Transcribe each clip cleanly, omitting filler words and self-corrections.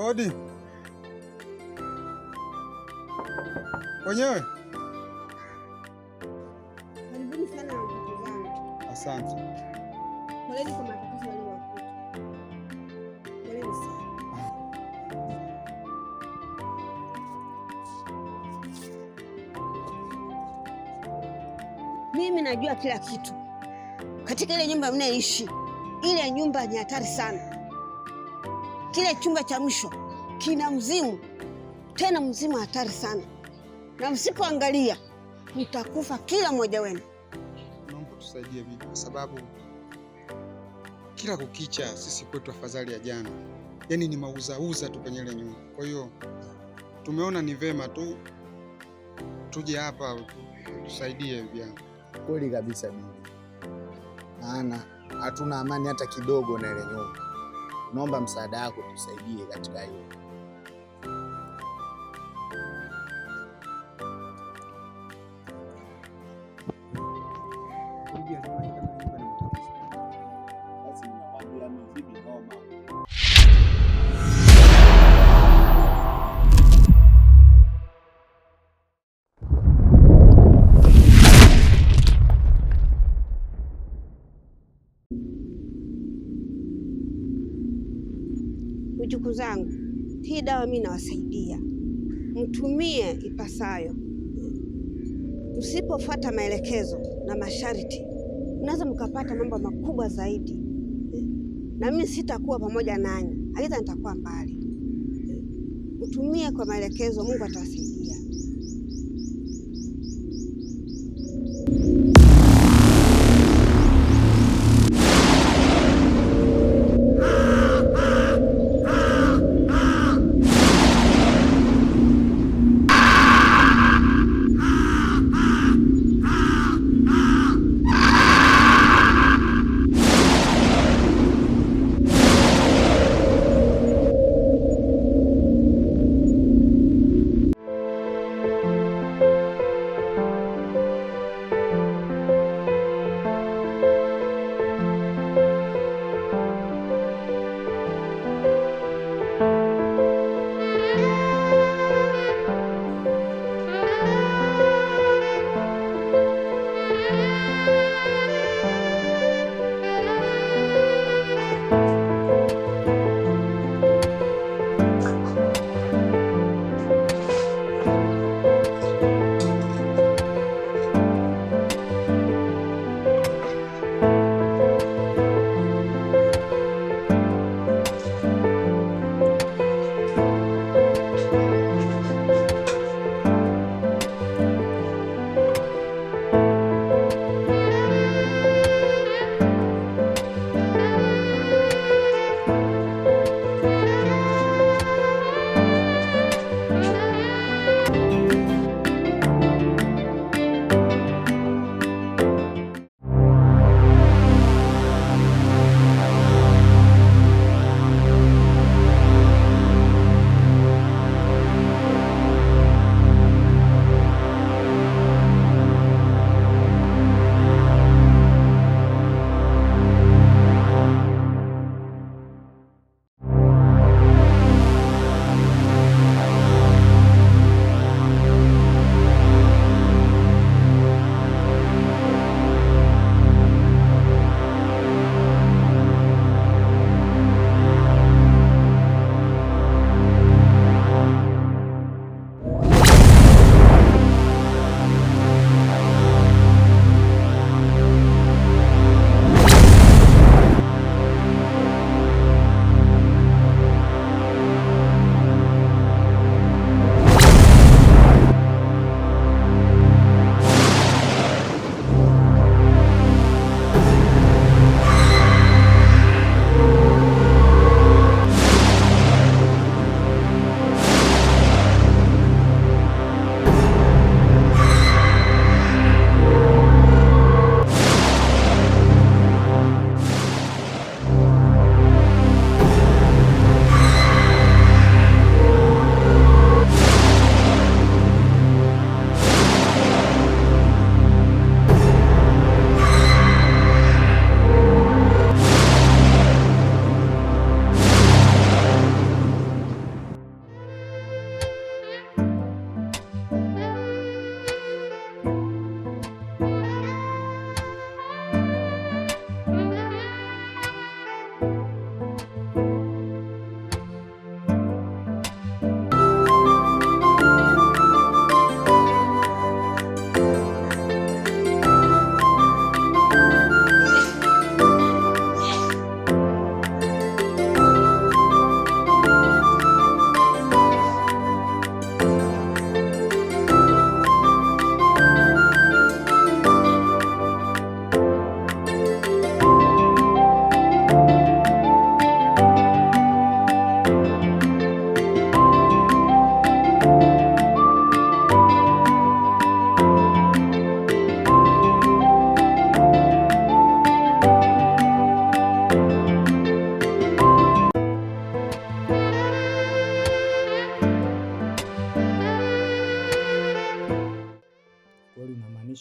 Odi. Wenyewe? Karibuni sana ndugu zangu. Asante. Poleni kwa matatizo yaliyowakuta. Poleni sana. Mimi najua kila kitu katika ile nyumba mnayoishi. Ile nyumba ni hatari sana. Kile chumba cha mwisho kina mzimu, tena mzimu hatari sana, na msipoangalia mtakufa kila mmoja wenu. Naomba tusaidie bibi, kwa sababu kila kukicha sisi kwetu afadhali ya jana. Yaani ni mauzauza tu kwenye ile nyumba. Kwa hiyo tumeona ni vema tu tuje hapa tusaidie bibi yangu. Kweli kabisa bibi, maana hatuna amani hata kidogo na ile nyumba. Naomba msaada wako tusaidie katika hiyo. Wajukuu zangu, hii dawa mimi nawasaidia, mtumie ipasayo. Msipofuata maelekezo na masharti, mnaweza mkapata mambo makubwa zaidi, na mimi sitakuwa pamoja nanyi, aidha nitakuwa mbali. Mtumie kwa maelekezo, Mungu atawasaidia.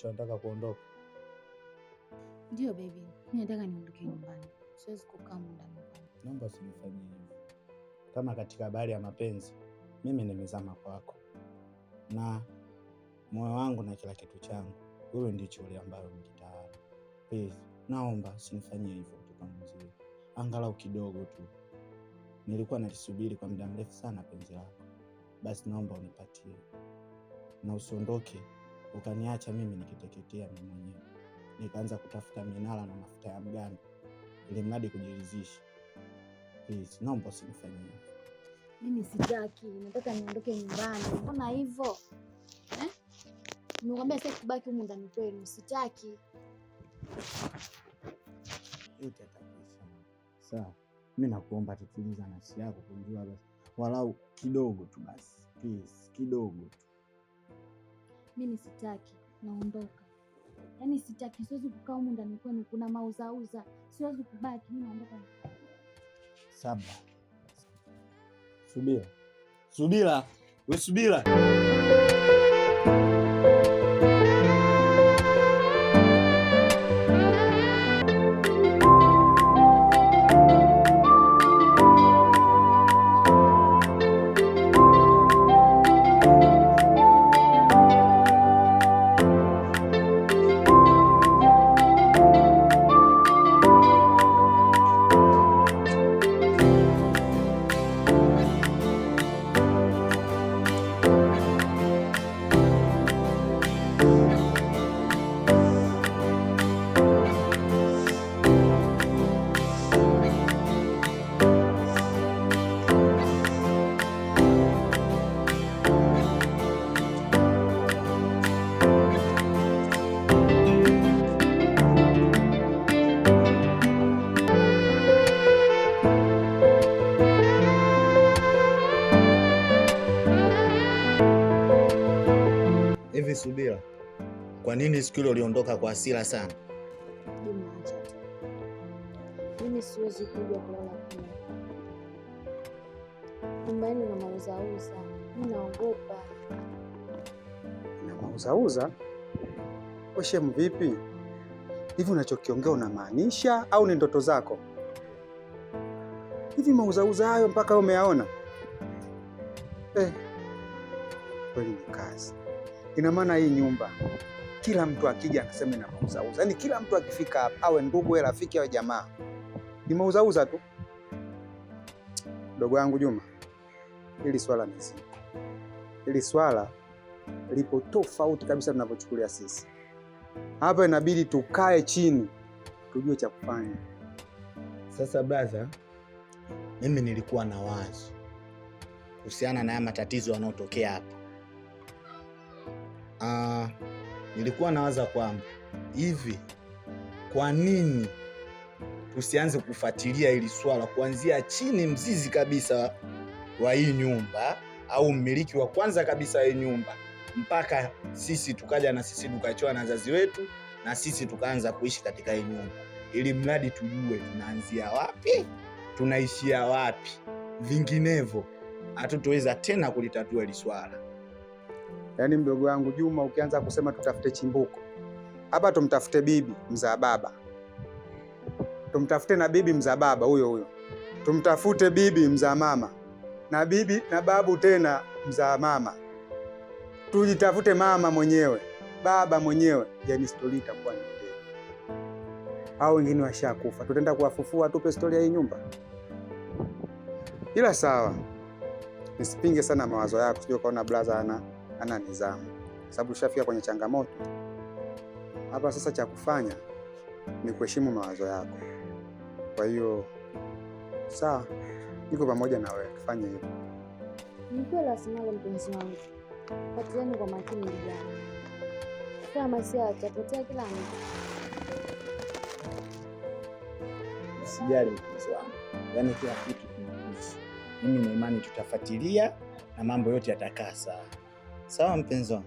unamaanisha unataka kuondoka? Ndio baby, mimi nataka niondoke nyumbani. Siwezi kukaa muda mrefu. Naomba usinifanyie hivyo. Kama katika habari ya mapenzi, mimi nimezama kwako. Na moyo wangu na kila kitu changu, wewe ndicho ule ambayo mkitawala. Please, naomba usinifanyie hivyo tukamzie. Angalau kidogo tu. Nilikuwa nalisubiri kwa muda mrefu sana penzi lako. Basi naomba unipatie. Na usiondoke ukaniacha mimi nikiteketea mimi mwenyewe. Nikaanza kutafuta minala na mafuta ya mgando ili mradi kujiridhisha. Please, naomba usinifanyie hivyo. Mimi sitaki, nataka niondoke nyumbani. Mbona hivyo? Nimekwambia sitaki kubaki humu ndani kwenu, sitaki. Yote yatakuisha. Sawa. Mimi nakuomba tutuliza nafsi yako kunjua basi. Walau kidogo tu basi. Please, kidogo tu. Mimi sitaki, naondoka. Yaani sitaki, siwezi kukaa humu ndani kwenu, kuna mauzauza. Siwezi kubaki, mimi naondoka. Saba. Subira. Subira. Wewe subira. Hivi Subira, kwa nini siku ile uliondoka kwa hasira sana? Acha tu. Mimi siwezi kuja kulala kule. Nyumbani na mauzauza. Mimi naogopa. Na mauzauza? Shemu vipi? Hivi unachokiongea unamaanisha au ni ndoto zako? Hivi mauzauza hayo mpaka umeyaona? Kweli ni kazi. Ina maana hii nyumba kila mtu akija anasema ina mauzauza. Yaani kila mtu akifika hapa, awe ndugu, awe rafiki, awe jamaa, ni mauzauza tu. Dogo yangu Juma, hili swala ni zito. Hili swala lipo tofauti kabisa tunavyochukulia sisi. Hapa inabidi tukae chini tujue cha kufanya. Sasa brother, mimi nilikuwa na wazo kuhusiana na matatizo yanayotokea hapa. Nilikuwa nawaza kwamba hivi kwa nini tusianze kufuatilia hili swala kuanzia chini, mzizi kabisa wa hii nyumba au mmiliki wa kwanza kabisa hii nyumba, mpaka sisi tukaja na sisi tukachoa na wazazi wetu na sisi tukaanza kuishi katika hii nyumba, ili mradi tujue tunaanzia wapi tunaishia wapi. Vinginevyo hatutoweza tena kulitatua hili swala. Yaani mdogo wangu Juma, ukianza kusema tutafute chimbuko hapa, tumtafute bibi mzaa baba, tumtafute na bibi mzaa baba huyo, tumtafute bibi mzaa mama na bibi na babu tena mzaa mama, tujitafute mama mwenyewe, baba mwenyewe, yaani stori itakuwa ni ndefu. Hao wengine washakufa, tutaenda kuwafufua tupe stori ya hii nyumba? Ila sawa, nisipinge sana mawazo yako, sio kaona brother ana nidhamu, sababu ushafika kwenye changamoto hapa. Sasa cha kufanya ni kuheshimu mawazo yako. Kwa hiyo sawa, niko pamoja na wewe, tufanye hivyo. Ni kweli asimama mpenzi wangu. Fuatilieni kwa makini vijana. Kama si atapotea kila mtu. Usijali mpenzi wangu. Yaani kila kitu kinakuhusu. Mimi na imani tutafuatilia na mambo yote yatakaa sawa. Sawa mpenzi wangu.